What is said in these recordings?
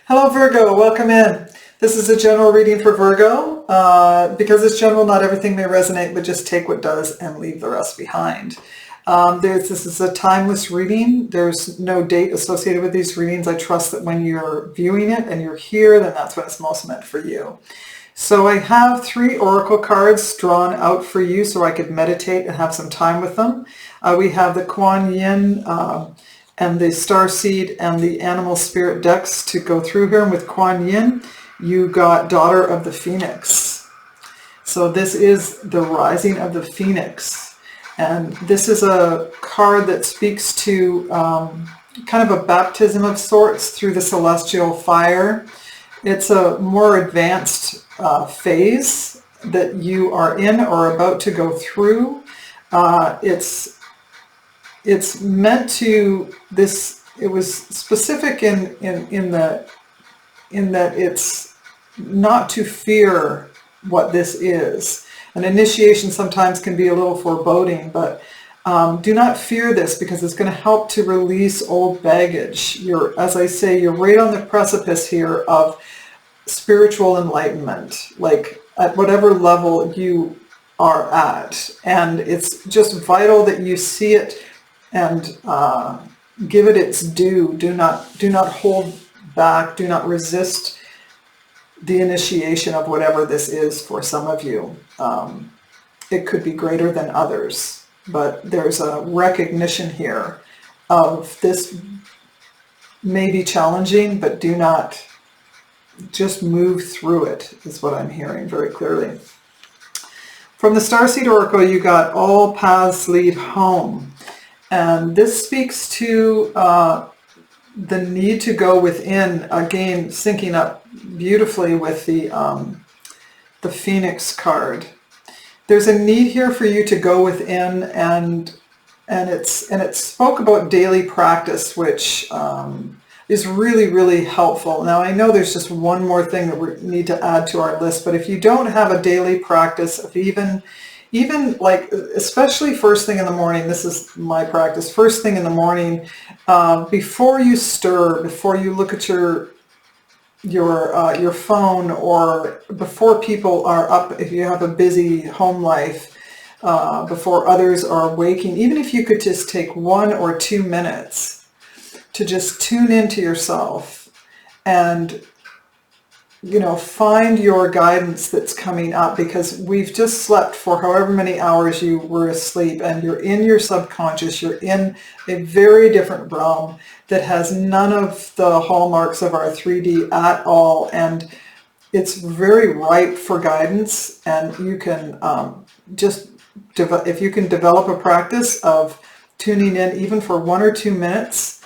Hello Virgo, welcome in. This is a general reading for Virgo. Because it's general, not everything may resonate, but just take what does and leave the rest behind. This is a timeless reading. There's no date associated with these readings. I trust that when you're viewing it and you're here, then that's when it's most meant for you. So I have 3 oracle cards drawn out for you so I could meditate and have some time with them. We have the Kuan Yin and the Starseed and the Animal Spirit decks to go through here. And with Kuan Yin, you got Daughter of the Phoenix. So this is the rising of the Phoenix. And this is a card that speaks to kind of a baptism of sorts through the celestial fire. It's a more advanced phase that you are in or about to go through. It's meant to this. It was specific in that it's not to fear what this is. An initiation sometimes can be a little foreboding, but do not fear this because it's going to help to release old baggage. As I say, you're right on the precipice here of spiritual enlightenment, like at whatever level you are at. And it's just vital that you see it and give it its due. Do not hold back. Do not resist the initiation of whatever this is for some of you. It could be greater than others, but there's a recognition here of this may be challenging, but do not just move through it, is what I'm hearing very clearly. From the Starseed Oracle, you got all paths lead home. And this speaks to the need to go within, again, syncing up beautifully with the Phoenix card. There's a need here for you to go within, and it spoke about daily practice, which is really, really helpful. Now, I know there's just one more thing that we need to add to our list, but if you don't have a daily practice of even like, especially first thing in the morning, this is my practice, first thing in the morning, before you stir, before you look at your phone, or before people are up, if you have a busy home life, before others are waking, even if you could just take 1 or 2 minutes to just tune into yourself and find your guidance that's coming up, because we've just slept for however many hours you were asleep, and you're in your subconscious. You're in a very different realm that has none of the hallmarks of our 3D at all, and it's very ripe for guidance. And you can if you can develop a practice of tuning in even for 1 or 2 minutes,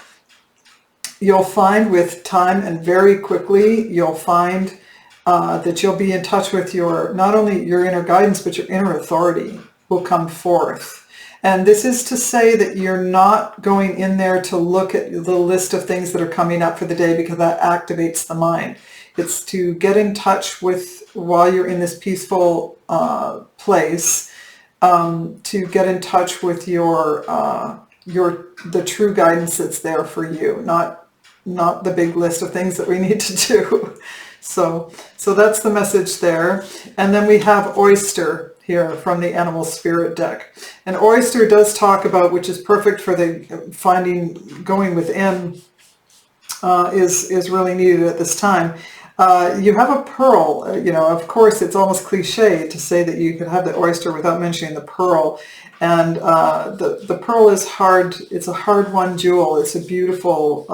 you'll find with time, and very quickly, you'll find that you'll be in touch with not only your inner guidance, but your inner authority will come forth. And this is to say that you're not going in there to look at the list of things that are coming up for the day, because that activates the mind. It's to get in touch with, while you're in this peaceful place, to get in touch with the true guidance that's there for you, not the big list of things that we need to do. So that's the message there. And then we have Oyster here from the Animal Spirit deck. And Oyster does talk about, which is perfect for the going within, is really needed at this time. You have a pearl. Of course, it's almost cliche to say that you could have the oyster without mentioning the pearl. And the pearl is hard. It's a hard-won jewel. It's a beautiful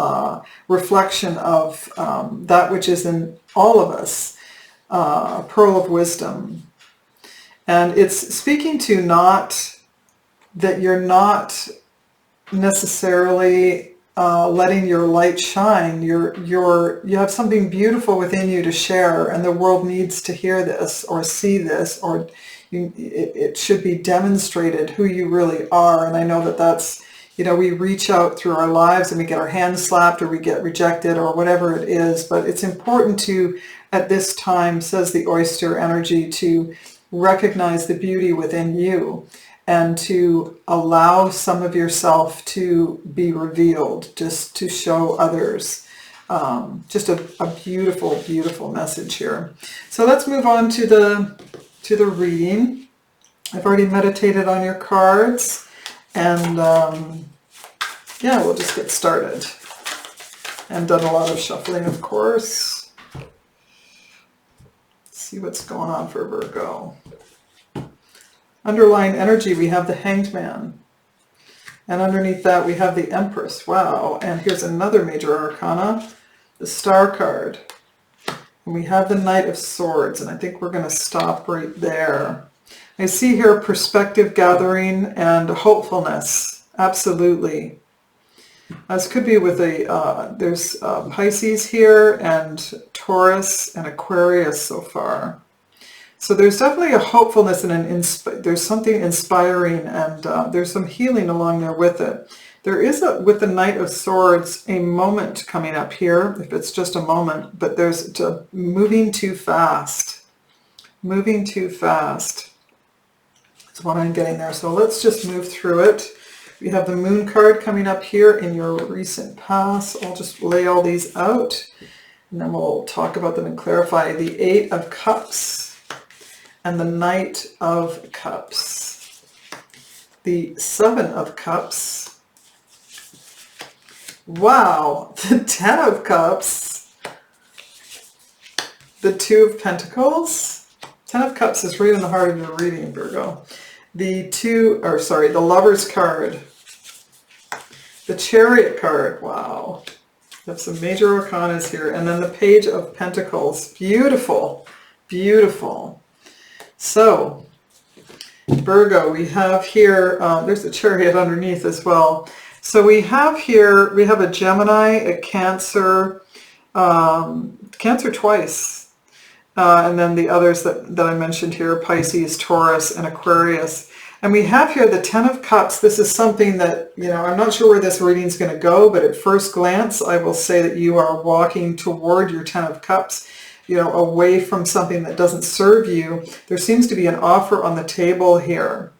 reflection of that which is in all of us, a pearl of wisdom. And it's speaking to not that you're not necessarily letting your light shine. You have something beautiful within you to share, and the world needs to hear this or see this, or it should be demonstrated who you really are. And I know that's, we reach out through our lives and we get our hands slapped, or we get rejected, or whatever it is. But it's important to, at this time, says the oyster energy, to recognize the beauty within you and to allow some of yourself to be revealed, just to show others. Just a beautiful, beautiful message here. So let's move on to the reading. I've already meditated on your cards, and yeah, we'll just get started. And done a lot of shuffling, of course. Let's see what's going on for Virgo. Underlying energy, we have the Hanged Man. And underneath that, we have the Empress. Wow. And here's another major arcana, the Star card. And we have the Knight of Swords. And I think we're going to stop right there. I see here perspective gathering and hopefulness. Absolutely. This could be with there's Pisces here and Taurus and Aquarius so far. So there's definitely a hopefulness and there's something inspiring, and there's some healing along there with it. There is, with the Knight of Swords, a moment coming up here, if it's just a moment, but there's moving too fast. Moving too fast. That's what I'm getting there. So let's just move through it. We have the Moon card coming up here in your recent past. I'll just lay all these out, and then we'll talk about them and clarify. The Eight of Cups and the Knight of Cups. The Seven of Cups. Wow, the Ten of Cups. The Two of Pentacles. Ten of Cups is right in the heart of your reading, Virgo. The Lover's card. The Chariot card. Wow. You have some major arcanas here. And then the Page of Pentacles. Beautiful. Beautiful. So, Virgo, we have here, there's the Chariot underneath as well. So we have here, we have a Gemini, a Cancer, Cancer twice. And then the others that I mentioned here, Pisces, Taurus, and Aquarius. And we have here the Ten of Cups. This is something that, I'm not sure where this reading is going to go, but at first glance, I will say that you are walking toward your Ten of Cups. Away from something that doesn't serve you. There seems to be an offer on the table here.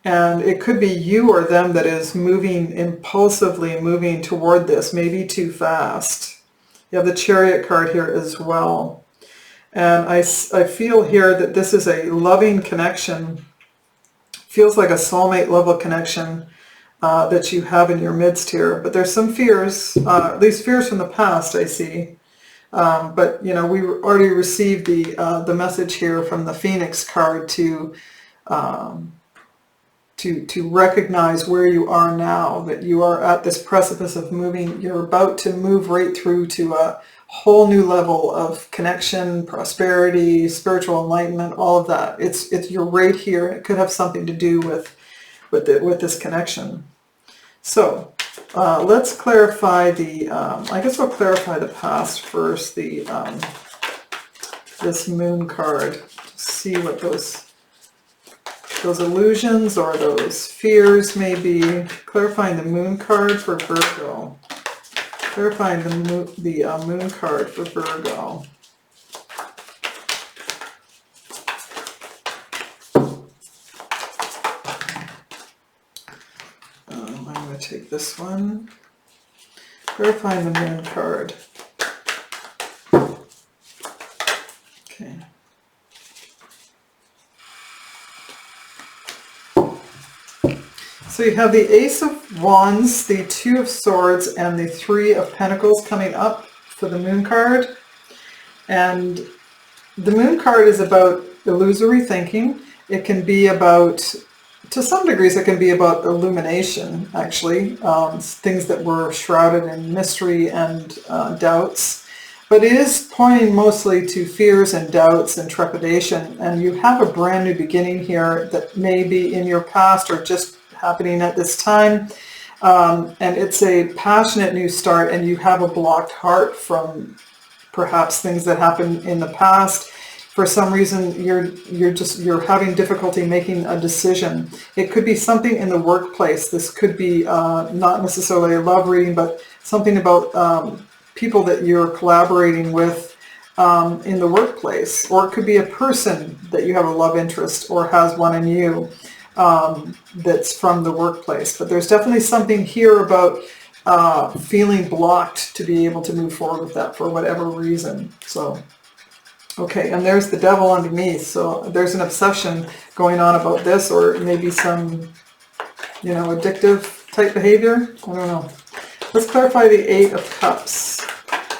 And it could be you or them that is impulsively moving toward this, maybe too fast. You have the Chariot card here as well. And I feel here that this is a loving connection. Feels like a soulmate level connection that you have in your midst here. But there's some fears, these fears from the past I see. But we already received the message here from the Phoenix card to recognize where you are now, that you are at this precipice of moving. You're about to move right through to a whole new level of connection, prosperity, spiritual enlightenment, all of that. You're right here. It could have something to do with this connection. So. Let's clarify I guess we'll clarify the past first, this Moon card, to see what those illusions or those fears may be. Clarifying the Moon card for Virgo. Clarifying the Moon card for Virgo. Take this one. Clarifying the Moon card. Okay. So you have the Ace of Wands, the Two of Swords, and the Three of Pentacles coming up for the Moon card. And the Moon card is about illusory thinking. It can be about, to some degrees, it can be about illumination, actually, things that were shrouded in mystery and doubts. But it is pointing mostly to fears and doubts and trepidation. And you have a brand new beginning here that may be in your past or just happening at this time. And it's a passionate new start, and you have a blocked heart from perhaps things that happened in the past. For some reason, you're having difficulty making a decision. It could be something in the workplace. This could be not necessarily a love reading, but something about people that you're collaborating with in the workplace. Or it could be a person that you have a love interest or has one in you that's from the workplace. But there's definitely something here about feeling blocked to be able to move forward with that for whatever reason. So, okay, and there's the devil underneath. So there's an obsession going on about this, or maybe some, addictive type behavior. I don't know. Let's clarify the Eight of Cups.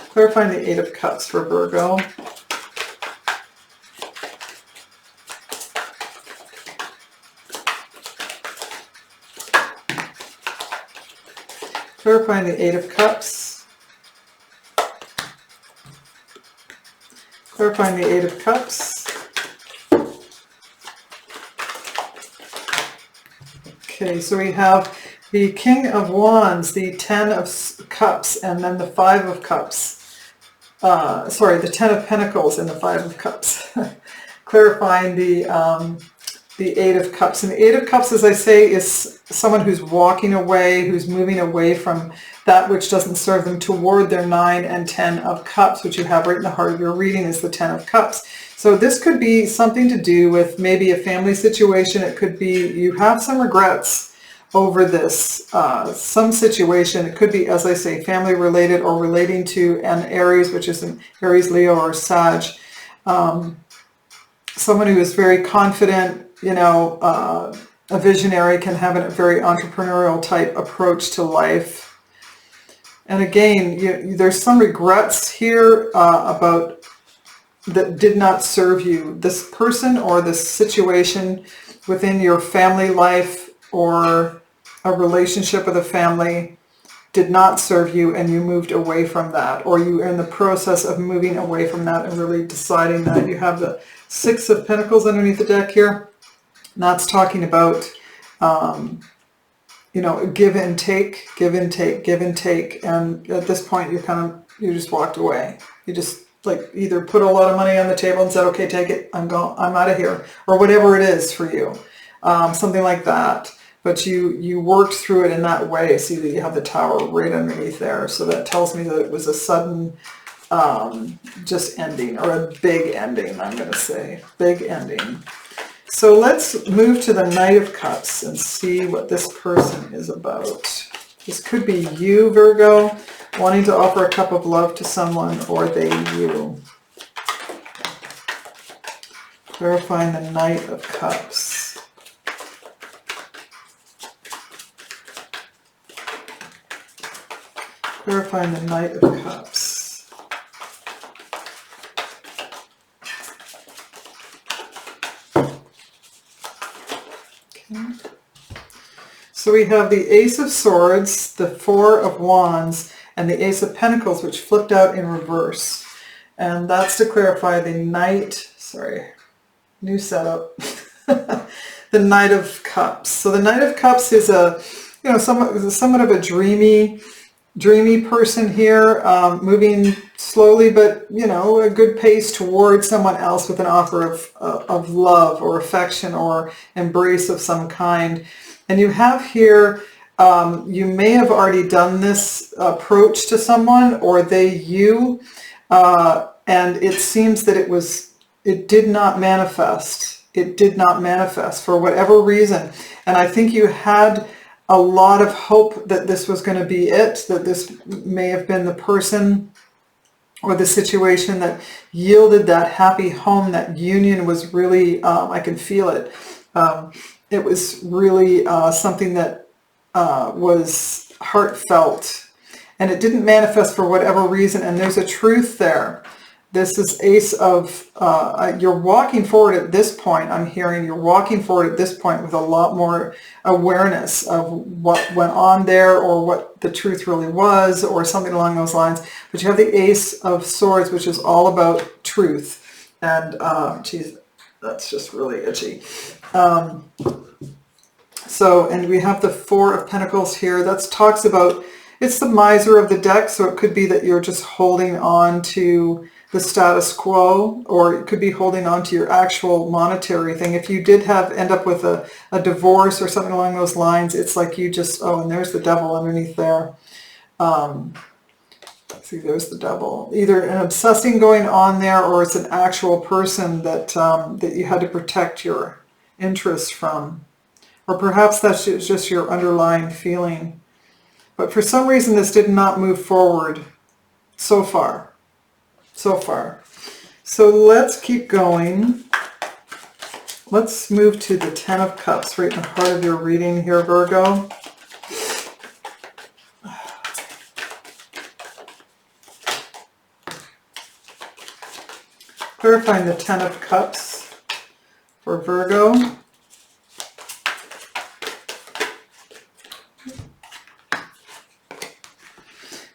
Clarifying the Eight of Cups for Virgo. Clarifying the Eight of Cups. Clarifying the Eight of Cups. Okay, so we have the King of Wands, the Ten of Cups, and then the Five of Cups. The Ten of Pentacles and the Five of Cups. Clarifying the Eight of Cups. And the Eight of Cups, as I say, is someone who's walking away, who's moving away from that which doesn't serve them toward their 9 and 10 of Cups, which you have right in the heart of your reading is the 10 of Cups. So this could be something to do with maybe a family situation. It could be you have some regrets over this, some situation. It could be, as I say, family related or relating to an Aries, which is an Aries, Leo, or Sag. Someone who is very confident, a visionary, can have a very entrepreneurial type approach to life. And again, there's some regrets here about that did not serve you. This person or this situation within your family life or a relationship with a family did not serve you, and you moved away from that, or you are in the process of moving away from that and really deciding that. You have the Six of Pentacles underneath the deck here. And that's talking about, give and take, give and take, give and take. And at this point, you just walked away. You just either put a lot of money on the table and said, okay, take it, I'm out of here, or whatever it is for you, something like that. But you worked through it in that way. See that you have the Tower right underneath there. So that tells me that it was a sudden just ending, or a big ending, I'm going to say. Big ending. So let's move to the Knight of Cups and see what this person is about. This could be you, Virgo, wanting to offer a cup of love to someone, or they you. Clarifying the Knight of Cups. Clarifying the Knight of Cups. Okay. So we have the Ace of Swords, the Four of Wands, and the Ace of Pentacles, which flipped out in reverse. And that's to clarify the Knight, new setup, the Knight of Cups. So the Knight of Cups is somewhat of a dreamy person here, moving slowly but a good pace towards someone else with an offer of love or affection or embrace of some kind. And you have here, you may have already done this approach to someone, or they you, and it seems that it did not manifest. It did not manifest for whatever reason. And I think you had a lot of hope that this was going to be it, that this may have been the person or the situation that yielded that happy home. That union was really, I can feel it. It was really something that was heartfelt, and it didn't manifest for whatever reason. And there's a truth there. This is Ace of, you're walking forward at this point. I'm hearing you're walking forward at this point with a lot more awareness of what went on there, or what the truth really was, or something along those lines. But you have the Ace of Swords, which is all about truth. And, geez, that's just really itchy. And we have the Four of Pentacles here. That talks about, it's the miser of the deck. So it could be that you're just holding on to the status quo, or it could be holding on to your actual monetary thing. If you did end up with a divorce or something along those lines, it's like you just, and there's the devil underneath there. See, there's the devil. Either an obsessing going on there, or it's an actual person that that you had to protect your interests from. Or perhaps that's just your underlying feeling. But for some reason, this did not move forward so far. So let's keep going. Let's move to the Ten of Cups, right in the heart of your reading here, Virgo. Clarifying the Ten of Cups for Virgo.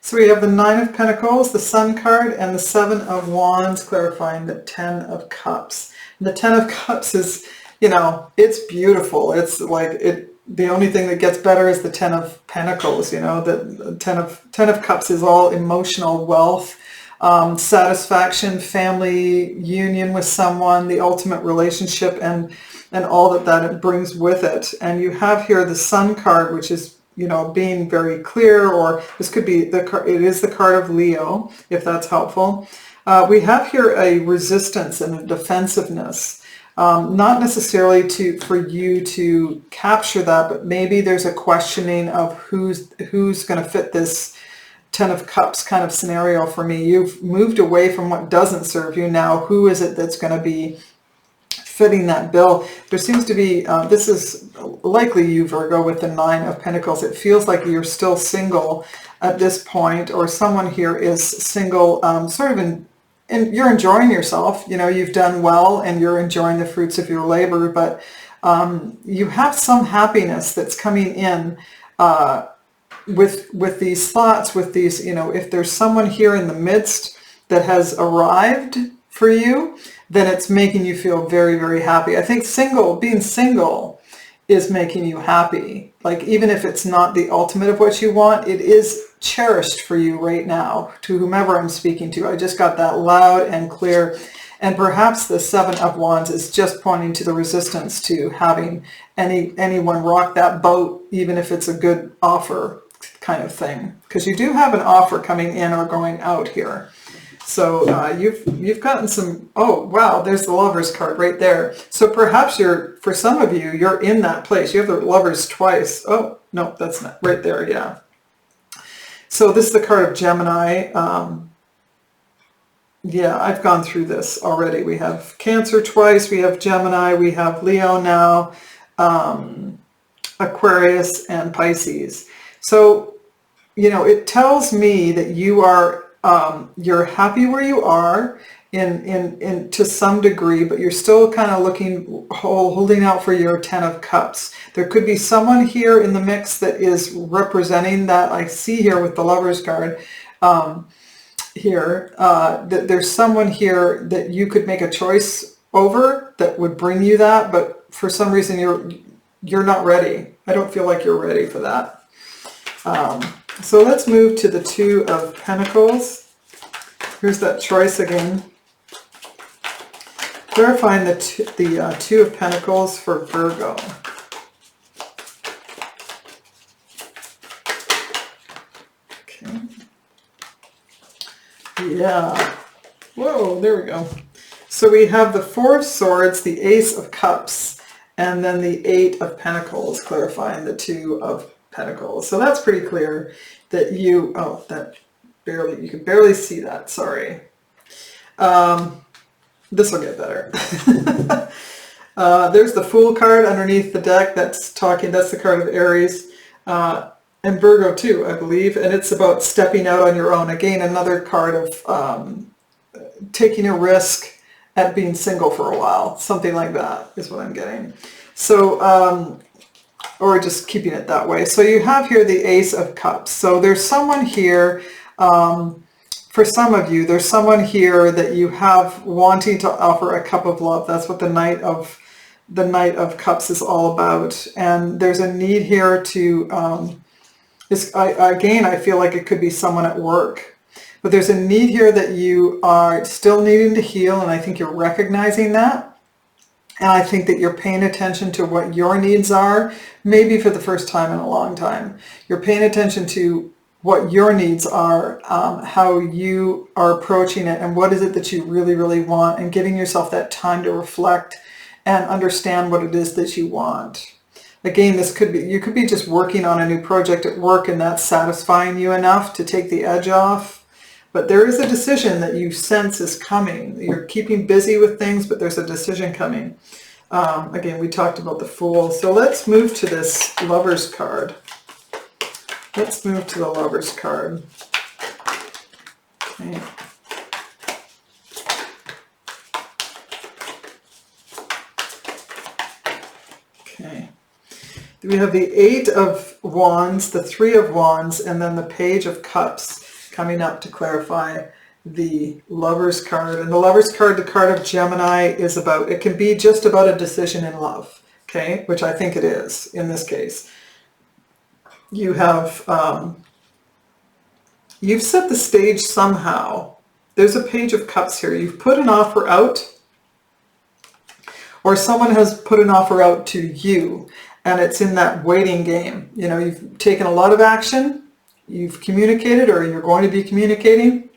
So we have the Nine of Pentacles, the Sun card, and the Seven of Wands, clarifying the Ten of Cups. And the Ten of Cups is, it's beautiful. It's like the only thing that gets better is the Ten of Pentacles. The Ten of Cups is all emotional wealth, satisfaction, family, union with someone, the ultimate relationship, and all that it brings with it. And you have here the Sun card, which is being very clear, or this could be it is the card of Leo, if that's helpful. We have here a resistance and a defensiveness, not necessarily for you to capture that, but maybe there's a questioning of who's going to fit this Ten of Cups kind of scenario for me. You've moved away from what doesn't serve you. Now, who is it that's going to be fitting that bill? There seems to be, this is likely you, Virgo, with the Nine of Pentacles. It feels like you're still single at this point, or someone here is single, sort of and you're enjoying yourself. You've done well and you're enjoying the fruits of your labor, but you have some happiness that's coming in with these thoughts, with these, if there's someone here in the midst that has arrived for you, then it's making you feel very, very happy. I think being single is making you happy. Like, even if it's not the ultimate of what you want, it is cherished for you right now, to whomever I'm speaking to. I just got that loud and clear. And perhaps the Seven of Wands is just pointing to the resistance to having anyone rock that boat, even if it's a good offer kind of thing. Because you do have an offer coming in or going out here. So you've gotten some, oh wow, there's the Lovers card right there. So perhaps for some of you, you're in that place. You have the Lovers twice. Oh, no, that's not, right there, yeah. So this is the card of Gemini. Yeah, I've gone through this already. We have Cancer twice, we have Gemini, we have Leo now, Aquarius, and Pisces. So, it tells me that you are you're happy where you are in to some degree, but you're still kind of holding out for your Ten of Cups. There could be someone here in the mix that is representing that. I see here with the Lovers card here that there's someone here that you could make a choice over that would bring you that, but for some reason you're not ready. I don't feel like you're ready for that. So let's move to the Two of Pentacles. Here's that choice again. Clarifying the Two of Pentacles for Virgo. Okay. Yeah. Whoa, there we go. So we have the Four of Swords, the Ace of Cups, and then the Eight of Pentacles, clarifying the Two of Pentacles. So that's pretty clear that you can barely see that, sorry. This will get better. There's the Fool card underneath the deck that's the card of Aries, and Virgo too, I believe, and it's about stepping out on your own. Again, another card of taking a risk at being single for a while, something like that is what I'm getting. So, or just keeping it that way. So you have here the Ace of Cups. So there's someone here, for some of you, there's someone here that you have wanting to offer a cup of love. That's what the Knight of Cups is all about. And there's a need here to, again, I feel like it could be someone at work. But there's a need here that you are still needing to heal, and I think you're recognizing that. And I think that you're paying attention to what your needs are, maybe for the first time in a long time. You're paying attention to what your needs are, how you are approaching it, and what is it that you really, really want, and giving yourself that time to reflect and understand what it is that you want. Again, this could be, you could be just working on a new project at work and that's satisfying you enough to take the edge off. But there is a decision that you sense is coming. You're keeping busy with things, but there's a decision coming. Again, we talked about the Fool. So let's move to this Lover's card. Let's move to the Lover's card. Okay. Okay. We have the Eight of Wands, the Three of Wands, and then the Page of Cups coming up to clarify the Lover's card. And the Lover's card, the card of Gemini, is about, it can be just about a decision in love, okay, which I think it is in this case. You have, you've set the stage somehow. There's a Page of Cups here. You've put an offer out, or someone has put an offer out to you, and it's in that waiting game. You know, you've taken a lot of action, you've communicated, or you're going to be communicating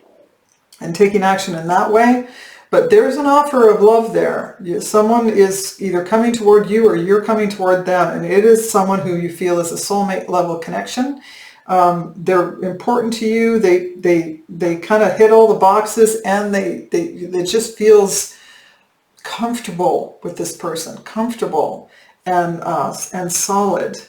and taking action in that way, but there's an offer of love there. Someone is either coming toward you or you're coming toward them, and it is someone who you feel is a soulmate level connection. They're important to you. They kind of hit all the boxes, and it just feels comfortable with this person, comfortable and solid.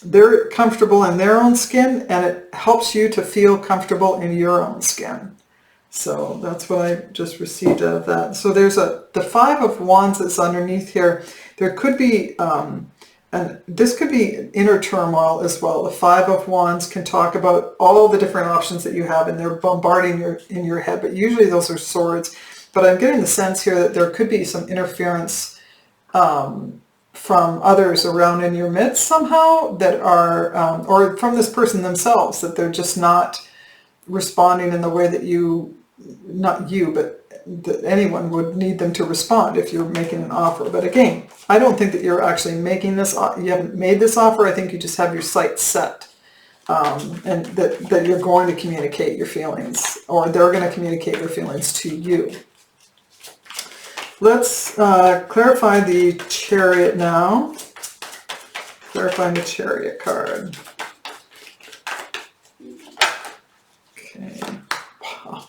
They're comfortable in their own skin, and it helps you to feel comfortable in your own skin. So that's what I just received out of that. So there's the Five of Wands that's underneath here. There could be, and this could be inner turmoil as well. The Five of Wands can talk about all the different options that you have, and they're bombarding in your head, but usually those are swords. But I'm getting the sense here that there could be some interference from others around in your midst somehow that are, or from this person themselves, that they're just not responding in the way that you, not you, but that anyone would need them to respond if you're making an offer. But again, I don't think that you're actually making this, you haven't made this offer. I think you just have your sights set, and that you're going to communicate your feelings, or they're going to communicate their feelings to you. Let's clarify the Chariot now. Clarifying the Chariot card. Okay. Wow.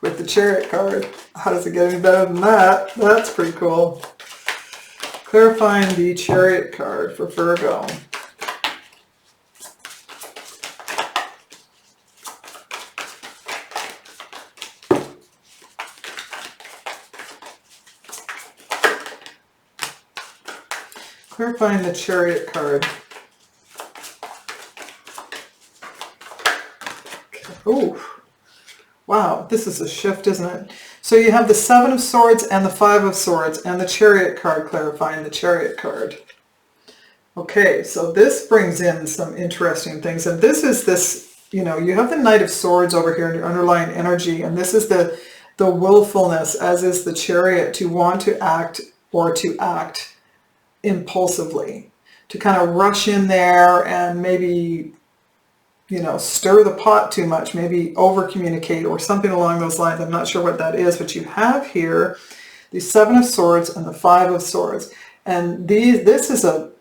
With the Chariot card, how does it get any better than that? That's pretty cool. Clarifying the Chariot card for Virgo. Clarifying the Chariot card. Okay. Oh, wow, this is a shift, isn't it? So you have the Seven of Swords and the Five of Swords and the Chariot card clarifying the Chariot card. Okay, so this brings in some interesting things. And this is this, you know, you have the Knight of Swords over here in your underlying energy, and this is the willfulness, as is the Chariot, to want to act or to act impulsively, to kind of rush in there and maybe, you know, stir the pot too much, maybe over communicate or something along those lines. I'm not sure what that is, but you have here the Seven of Swords and the Five of Swords, and this is a,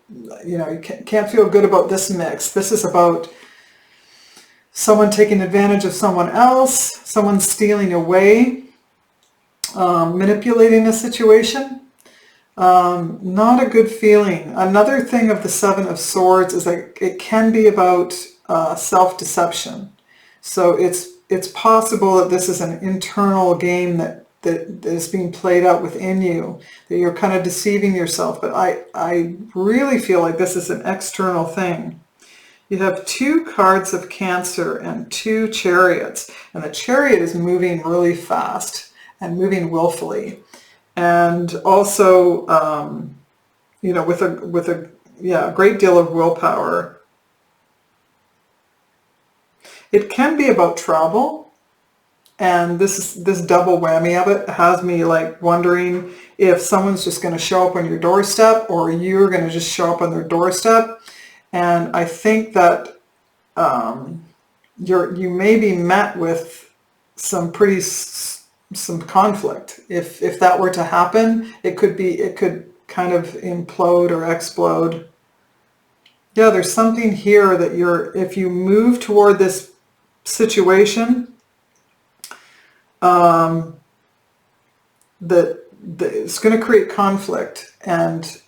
you know, you can't feel good about this mix. This is about someone taking advantage of someone else, someone stealing away, manipulating a situation. Not a good feeling. Another thing of the Seven of Swords is that it can be about self-deception. So it's possible that this is an internal game that is being played out within you, that you're kind of deceiving yourself. But I really feel like this is an external thing. You have two cards of Cancer and two Chariots, and the Chariot is moving really fast and moving willfully. And also, you know, with a great deal of willpower. It can be about travel, and this double whammy of it has me like wondering if someone's just going to show up on your doorstep, or you're going to just show up on their doorstep. And I think that you may be met with some conflict. If that were to happen, it could kind of implode or explode. Yeah, there's something here that if you move toward this situation, that it's going to create conflict, and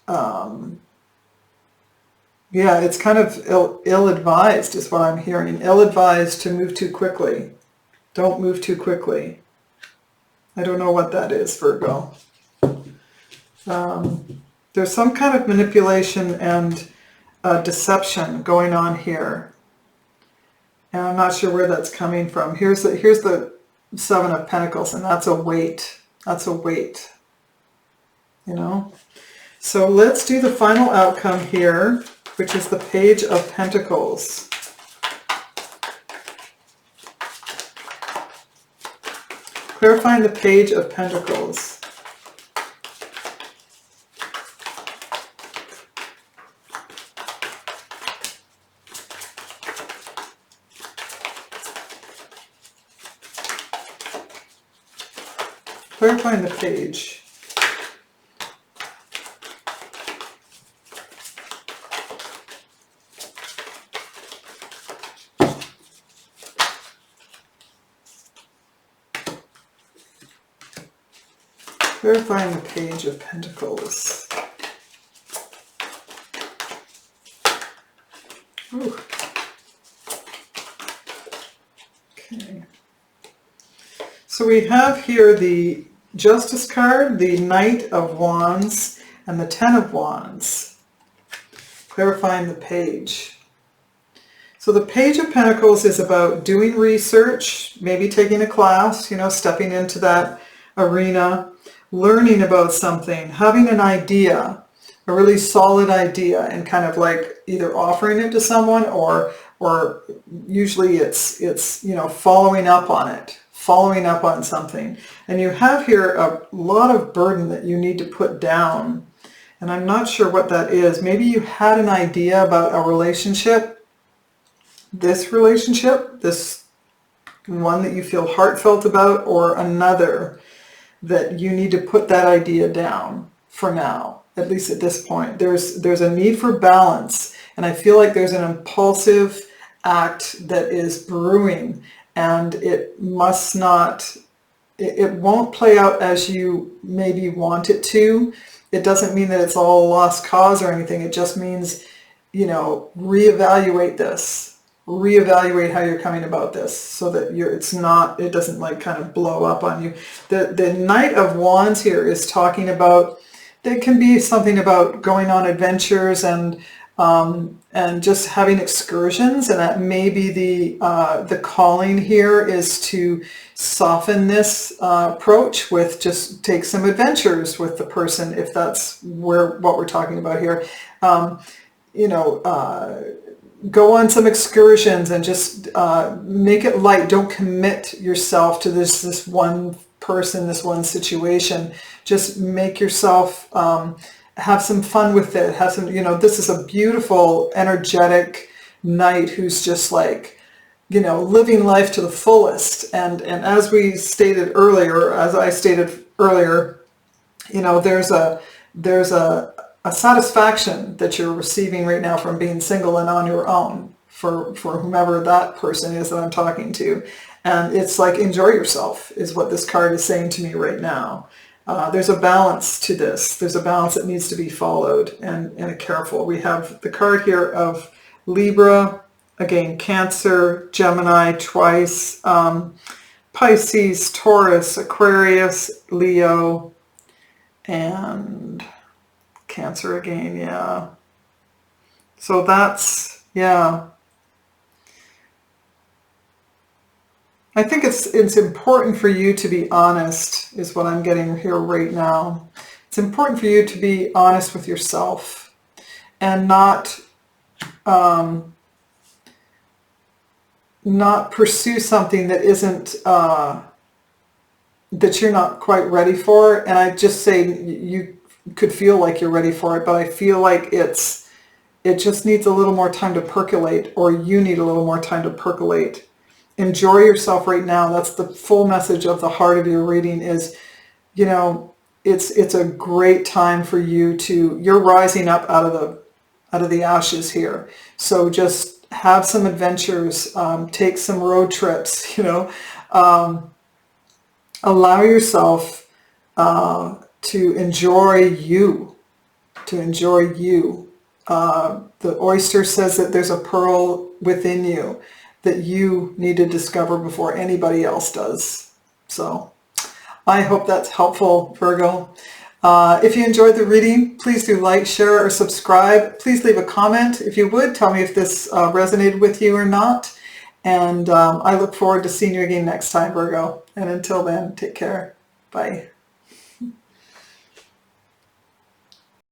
yeah, it's kind of ill-advised is what I'm hearing. Ill-advised to move too quickly. Don't move too quickly. I don't know what that is, Virgo. There's some kind of manipulation and deception going on here, and I'm not sure where that's coming from. Here's the Seven of Pentacles, and that's a weight. That's a weight. You know. So let's do the final outcome here, which is the Page of Pentacles. Clarifying the Page of Pentacles. Clarifying the page. Clarifying the Page of Pentacles. Ooh. Okay. So we have here the Justice card, the Knight of Wands, and the Ten of Wands. Clarifying the page. So the Page of Pentacles is about doing research, maybe taking a class, you know, stepping into that arena, learning about something, having an idea, a really solid idea, and kind of like either offering it to someone or usually it's you know, following up on it, following up on something. And you have here a lot of burden that you need to put down. And I'm not sure what that is. Maybe you had an idea about a relationship, this one that you feel heartfelt about, or another that you need to put that idea down for now, at least at this point. There's a need for balance, and I feel like there's an impulsive act that is brewing, and it must not, it won't play out as you maybe want it to. It doesn't mean that it's all a lost cause or anything. It just means, you know, reevaluate this. Reevaluate how you're coming about this so that it doesn't like kind of blow up on you. The Knight of Wands here is talking about, there can be something about going on adventures and just having excursions, and that maybe the calling here is to soften this approach with just take some adventures with the person, if that's what we're talking about here. You know, go on some excursions and just make it light. Don't commit yourself to this one person, this one situation. Just make yourself have some fun with it. Have some, you know, this is a beautiful, energetic knight who's just like, you know, living life to the fullest. And as I stated earlier, you know, there's a satisfaction that you're receiving right now from being single and on your own for whomever that person is that I'm talking to. And it's like, enjoy yourself is what this card is saying to me right now. There's a balance to this. There's a balance that needs to be followed and careful. We have the card here of Libra, again, Cancer, Gemini twice, Pisces, Taurus, Aquarius, Leo, and Cancer again, yeah. So that's, yeah. I think it's important for you to be honest, is what I'm getting here right now. It's important for you to be honest with yourself and not pursue something that isn't, that you're not quite ready for. And I just say you could feel like you're ready for it, but I feel like it just needs a little more time to percolate, or you need a little more time to percolate. Enjoy yourself right now. That's the full message of the heart of your reading is, you know, it's a great time for you to, you're rising up out of the ashes here. So just have some adventures, take some road trips, allow yourself to enjoy you, the oyster says that there's a pearl within you that you need to discover before anybody else does. So I hope that's helpful, Virgo. If you enjoyed the reading, please do like, share, or subscribe. Please leave a comment if you would. Tell me if this resonated with you or not. And I look forward to seeing you again next time, Virgo. And until then, take care. Bye.